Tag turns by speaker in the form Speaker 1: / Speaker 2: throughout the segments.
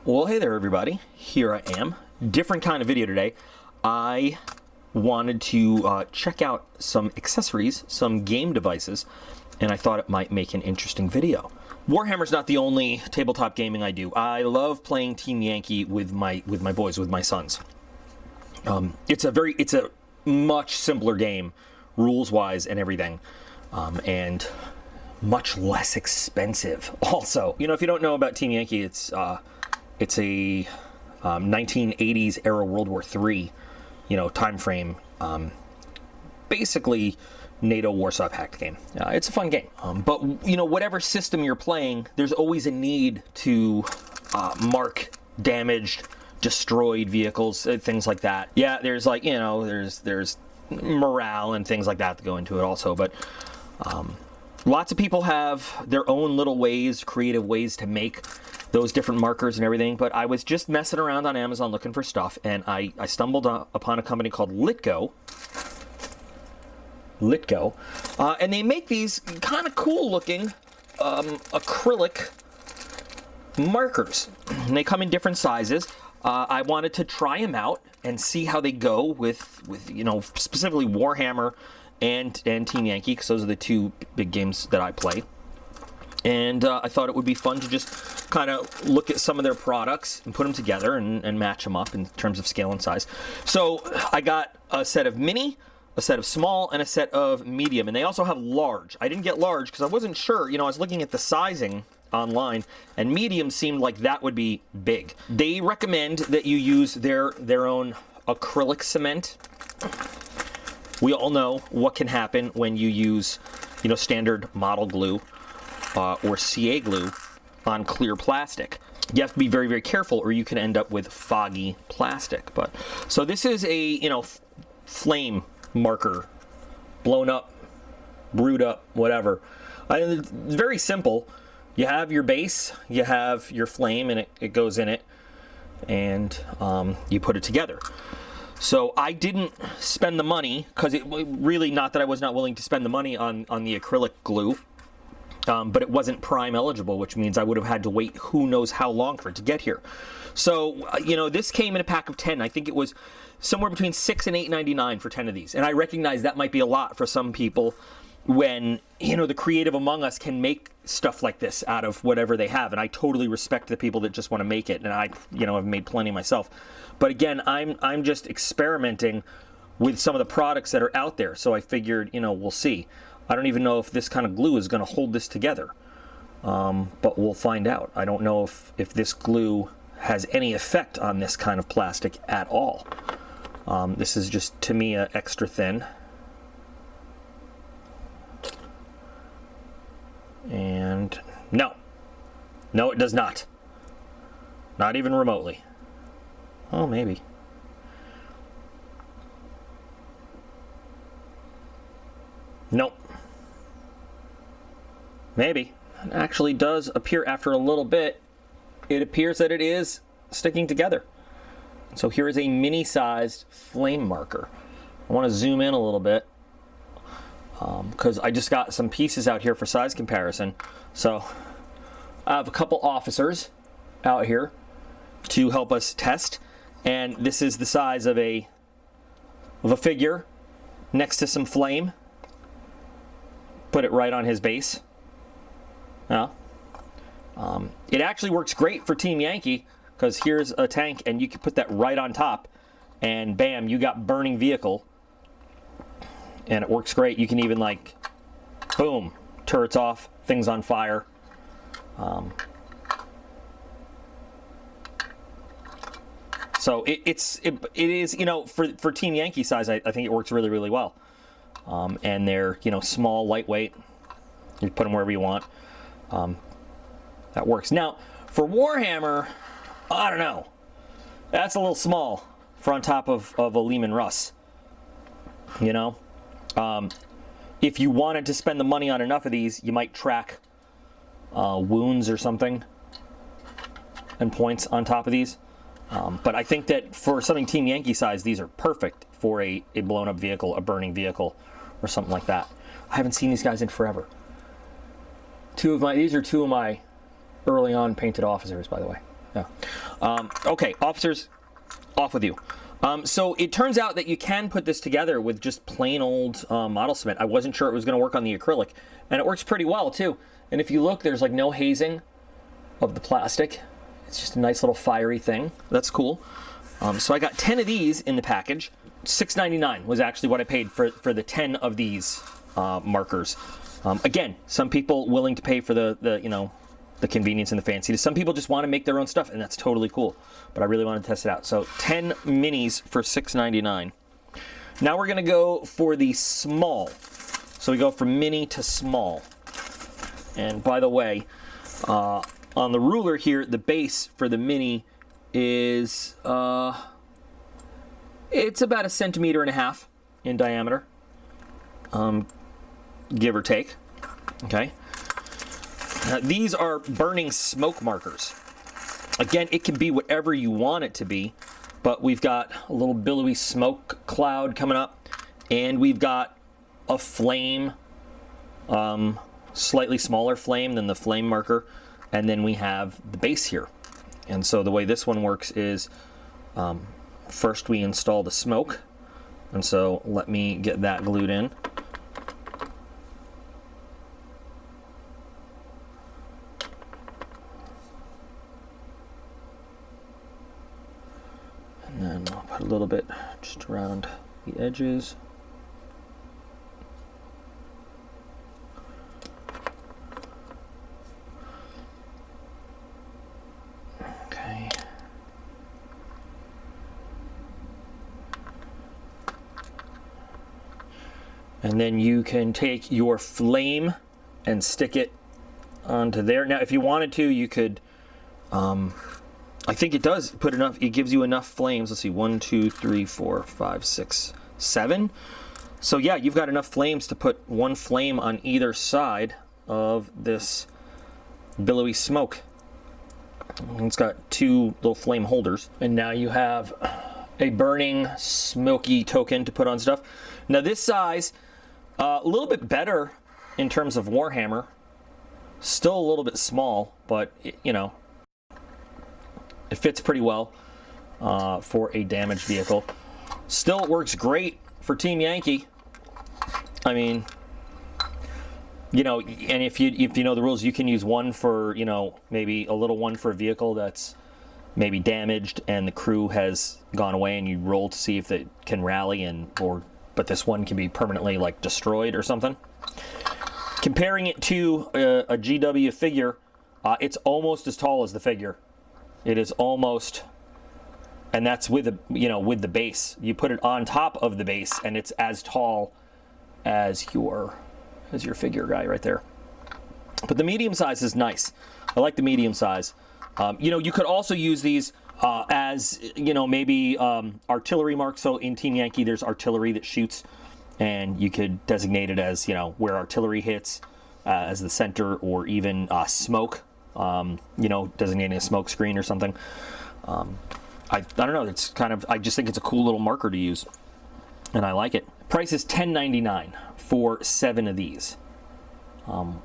Speaker 1: Well, hey there, everybody. Here I am. Different kind of video today. I wanted to check out some accessories, some game devices, and I thought it might make an interesting video. Warhammer's not the only tabletop gaming I do. I love playing Team Yankee with my boys, with my sons. It's a much simpler game, rules-wise and everything, and much less expensive. Also, you know, if you don't know about Team Yankee, it's a 1980s era World War III, time frame. Basically, NATO Warsaw Pact game. It's a fun game. But whatever system you're playing, there's always a need to mark damaged, destroyed vehicles, things like that. Yeah, there's there's morale and things like that that go into it also. But lots of people have their own little ways, creative ways to make those different markers and everything. But I was just messing around on Amazon looking for stuff, and I stumbled upon a company called Litko. And they make these kind of cool looking acrylic markers. And they come in different sizes. I wanted to try them out and see how they go with specifically Warhammer and Team Yankee, because those are the two big games that I play. And I thought it would be fun to just kind of look at some of their products and put them together and match them up in terms of scale and size. So I got a set of mini, a set of small, and a set of medium. And they also have large. I didn't get large because I wasn't sure. I was looking at the sizing online, and medium seemed like that would be big. They recommend that you use their own acrylic cement. We all know what can happen when you use standard model glue or CA glue on clear plastic. You have to be very, very careful, or you can end up with foggy plastic. But so this is a flame marker, blown up, brewed up, whatever. It's very simple. You have your base, you have your flame, and it goes in it, and you put it together. So I didn't spend the money, because it really, not that I was not willing to spend the money on the acrylic glue, but it wasn't Prime eligible, which means I would have had to wait who knows how long for it to get here. So, this came in a pack of 10. I think it was somewhere between $6 and $8.99 for 10 of these. And I recognize that might be a lot for some people when, the creative among us can make stuff like this out of whatever they have. And I totally respect the people that just want to make it. And I, have made plenty myself. But again, I'm just experimenting with some of the products that are out there. So I figured, we'll see. I don't even know if this kind of glue is going to hold this together. But we'll find out. I don't know if this glue has any effect on this kind of plastic at all. This is just, to me, extra thin. And no, it does not. Not even remotely. Oh, maybe. Nope. Maybe. It actually does appear after a little bit. It appears that it is sticking together. So here is a mini-sized flame marker. I want to zoom in a little bit because I just got some pieces out here for size comparison. So I have a couple officers out here to help us test, and this is the size of a figure next to some flame. Put it right on his base. Now, it actually works great for Team Yankee, because here's a tank and you can put that right on top, and bam, you got burning vehicle, and it works great. You can even boom, turrets off, things on fire. So it is for Team Yankee size, I think it works really, really well. And they're small, lightweight. You put them wherever you want. That works. Now for Warhammer, I don't know. That's a little small for on top of a Lehman Russ. If you wanted to spend the money on enough of these, you might track wounds or something and points on top of these. But I think that for something Team Yankee size, these are perfect for a blown up vehicle, a burning vehicle, or something like that. I haven't seen these guys in forever. These are two of my early on painted officers, by the way. Yeah. Okay, officers, off with you. So it turns out that you can put this together with just plain old model cement. I wasn't sure it was going to work on the acrylic, and it works pretty well too. And if you look, there's like no hazing of the plastic. It's just a nice little fiery thing. That's cool. So I got 10 of these in the package. $6.99 was actually what I paid for the 10 of these markers. Again, some people willing to pay for the convenience and the fancy. Some people just want to make their own stuff, and that's totally cool. But I really want to test it out. So 10 minis for $6.99. Now we're going to go for the small. So we go from mini to small. And by the way, on the ruler here, the base for the mini is it's about 1.5 centimeters in diameter, give or take. Okay. These are burning smoke markers. Again, it can be whatever you want it to be, but we've got a little billowy smoke cloud coming up, and we've got a flame, slightly smaller flame than the flame marker, and then we have the base here. And so the way this one works is first we install the smoke, and so let me get that glued in. And then I'll put a little bit just around the edges. Okay. And then you can take your flame and stick it onto there. Now, if you wanted to, you could I think it does put enough, it gives you enough flames. Let's see, 1, 2, 3, 4, 5, 6, 7. So yeah, you've got enough flames to put one flame on either side of this billowy smoke. It's got 2 little flame holders. And now you have a burning, smoky token to put on stuff. Now this size, a little bit better in terms of Warhammer. Still a little bit small, but you know, it fits pretty well for a damaged vehicle. Still, it works great for Team Yankee. I mean, you know, and if you know the rules, you can use one for, you know, maybe a little one for a vehicle that's maybe damaged and the crew has gone away, and you roll to see if it can rally, but this one can be permanently like destroyed or something. Comparing it to a GW figure, it's almost as tall as the figure. It is almost, and that's with the base. You put it on top of the base, and it's as tall as your figure guy right there. But the medium size is nice. I like the medium size. You know, you could also use these as, you know, maybe artillery marks. So in Team Yankee, there's artillery that shoots, and you could designate it as, you know, where artillery hits as the center, or even smoke. You know, designating a smoke screen or something. I don't know, it's kind of, I just think it's a cool little marker to use, and I like it. Price is $10.99 for 7 of these,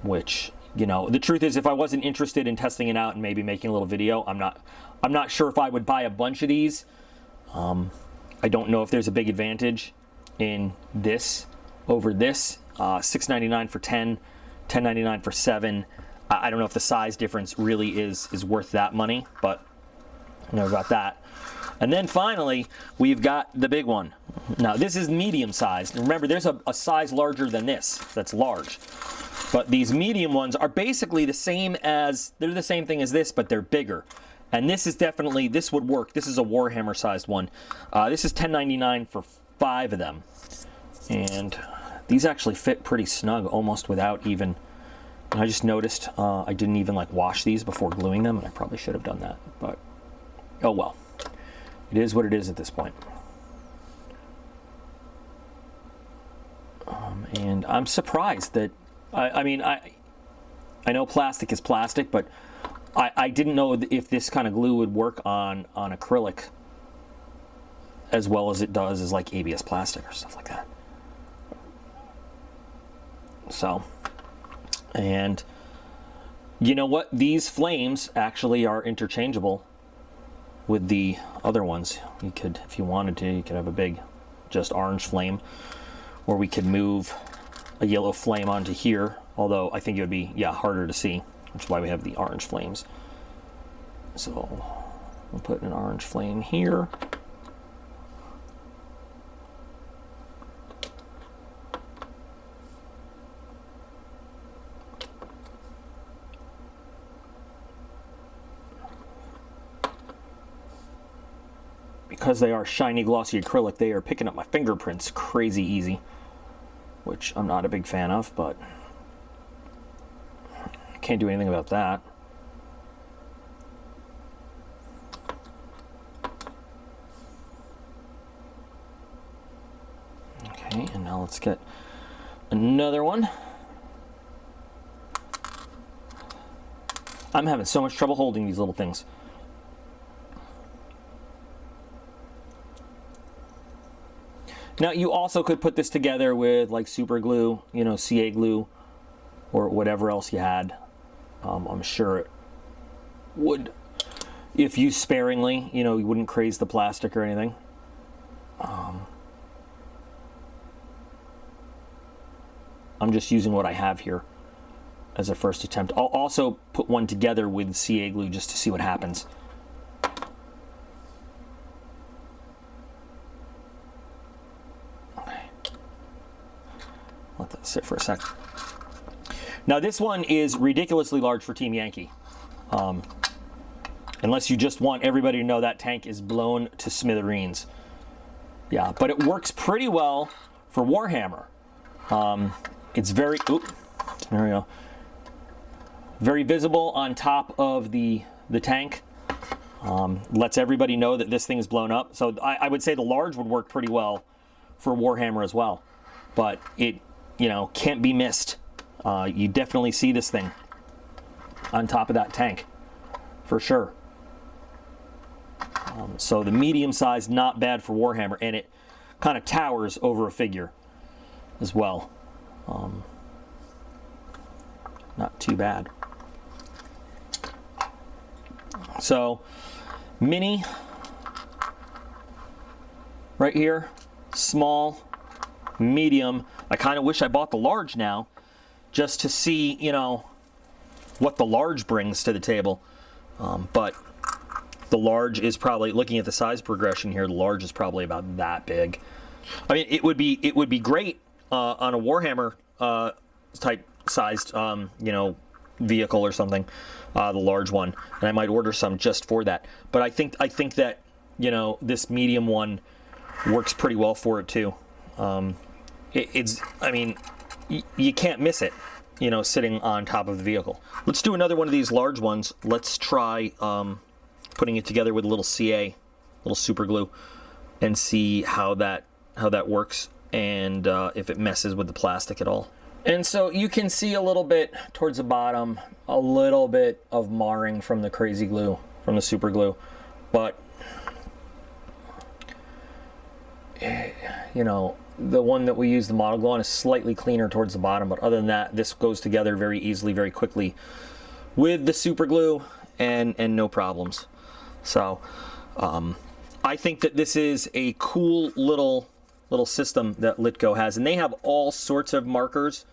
Speaker 1: which, you know, the truth is, if I wasn't interested in testing it out and maybe making a little video, I'm not sure if I would buy a bunch of these. I don't know if there's a big advantage in this over this. $6.99 for 10, $10.99 for 7. I don't know if the size difference really is worth that money, but you know about that. And then finally, we've got the big one. Now, this is medium sized. Remember, there's a size larger than this that's large. But these medium ones are basically the same as, they're the same thing as this, but they're bigger. And this is definitely, this would work. This is a Warhammer sized one. This is $10.99 for 5 of them. And these actually fit pretty snug, almost without even, I just noticed I didn't even like wash these before gluing them, and I probably should have done that, but oh well. It is what it is at this point. And I'm surprised that, I mean, I know plastic is plastic, but I didn't know if this kind of glue would work on acrylic as well as it does as like ABS plastic or stuff like that. So, and you know what? These flames actually are interchangeable with the other ones. You could, if you wanted to, you could have a big just orange flame, or we could move a yellow flame onto here, although I think it would be, yeah, harder to see, which is why we have the orange flames. So we'll put an orange flame here. Because they are shiny, glossy acrylic, they are picking up my fingerprints crazy easy, which I'm not a big fan of, but can't do anything about that. Okay, and now let's get another one. I'm having so much trouble holding these little things. Now, you also could put this together with like super glue, you know, CA glue, or whatever else you had. I'm sure it would, if used sparingly, you know, you wouldn't craze the plastic or anything. I'm just using what I have here as a first attempt. I'll also put one together with CA glue just to see what happens. Let that sit for a sec. Now this one is ridiculously large for Team Yankee. Unless you just want everybody to know that tank is blown to smithereens. Yeah, but it works pretty well for Warhammer. It's very, oop, there we go. Very visible on top of the tank. Lets everybody know that this thing is blown up. So I would say the large would work pretty well for Warhammer as well. But it, you know, can't be missed. You definitely see this thing on top of that tank, for sure. So the medium size, not bad for Warhammer, and it kind of towers over a figure as well. Not too bad. So, mini, right here, small, medium. I kind of wish I bought the large now, just to see, you know, what the large brings to the table. But the large is probably, looking at the size progression here, the large is probably about that big. I mean, it would be great on a Warhammer type sized, you know, vehicle or something, the large one, and I might order some just for that. But I think that, you know, this medium one works pretty well for it too. It's, I mean, you can't miss it, you know, sitting on top of the vehicle. Let's do another one of these large ones. Let's try putting it together with a little CA, little super glue, and see how that works, and if it messes with the plastic at all. And so you can see a little bit towards the bottom, a little bit of marring from the crazy glue, from the super glue, but you know, the one that we use the model glue on is slightly cleaner towards the bottom, but other than that, this goes together very easily, very quickly with the super glue, and no problems. So I think that this is a cool little system that Litko has, and they have all sorts of markers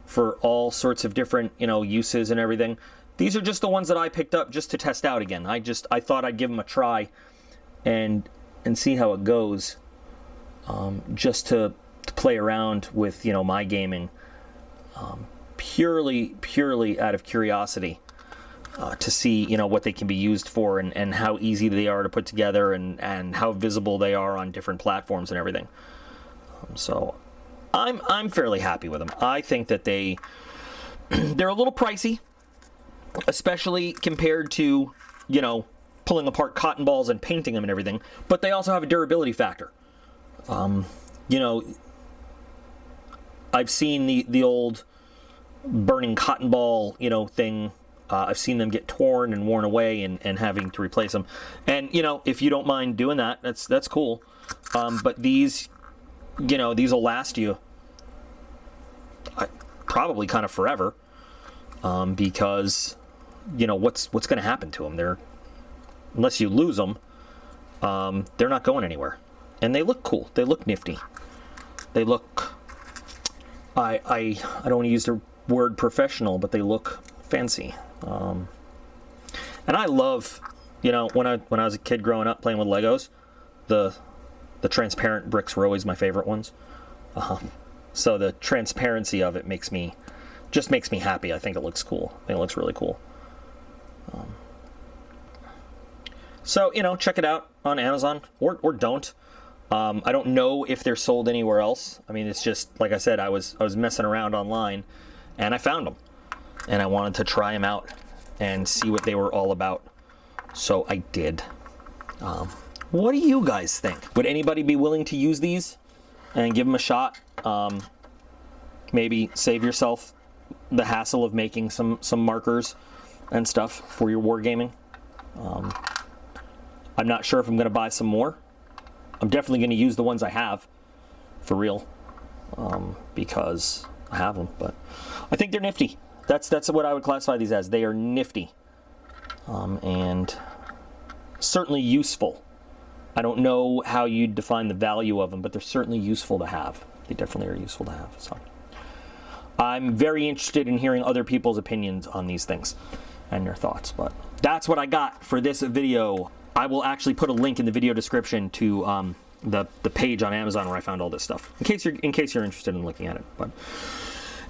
Speaker 1: for all sorts of different, you know, uses and everything. These are just the ones that I picked up just to test out again. I thought I'd give them a try and see how it goes, just to play around with, you know, my gaming, purely out of curiosity, to see, you know, what they can be used for, and how easy they are to put together, and how visible they are on different platforms and everything. So I'm fairly happy with them. I think that they're a little pricey, especially compared to, you know, pulling apart cotton balls and painting them and everything, but they also have a durability factor. You know, I've seen the old burning cotton ball, you know, thing. I've seen them get torn and worn away, and having to replace them. And, you know, if you don't mind doing that, that's cool. But these, you know, these will last you probably kind of forever, because, you know, what's going to happen to them? Unless you lose them, they're not going anywhere. And they look cool. They look nifty. They look, I don't want to use the word professional, but they look fancy. And I love, you know, when I was a kid growing up playing with Legos, the transparent bricks were always my favorite ones. So the transparency of it just makes me happy. I think it looks cool. I think it looks really cool. So, you know, check it out on Amazon or don't. I don't know if they're sold anywhere else. I mean, it's just, like I said, I was messing around online and I found them. And I wanted to try them out and see what they were all about. So I did. What do you guys think? Would anybody be willing to use these and give them a shot? Maybe save yourself the hassle of making some markers and stuff for your wargaming. I'm not sure if I'm going to buy some more. I'm definitely going to use the ones I have, for real, because I have them. But I think they're nifty. That's what I would classify these as. They are nifty, and certainly useful. I don't know how you'd define the value of them, but they're certainly useful to have. They definitely are useful to have. So I'm very interested in hearing other people's opinions on these things and their thoughts. But that's what I got for this video. I will actually put a link in the video description to the page on Amazon where I found all this stuff, in case you're interested in looking at it. But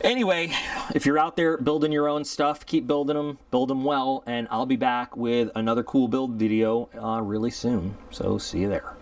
Speaker 1: anyway, if you're out there building your own stuff, keep building them, build them well, and I'll be back with another cool build video really soon. So see you there.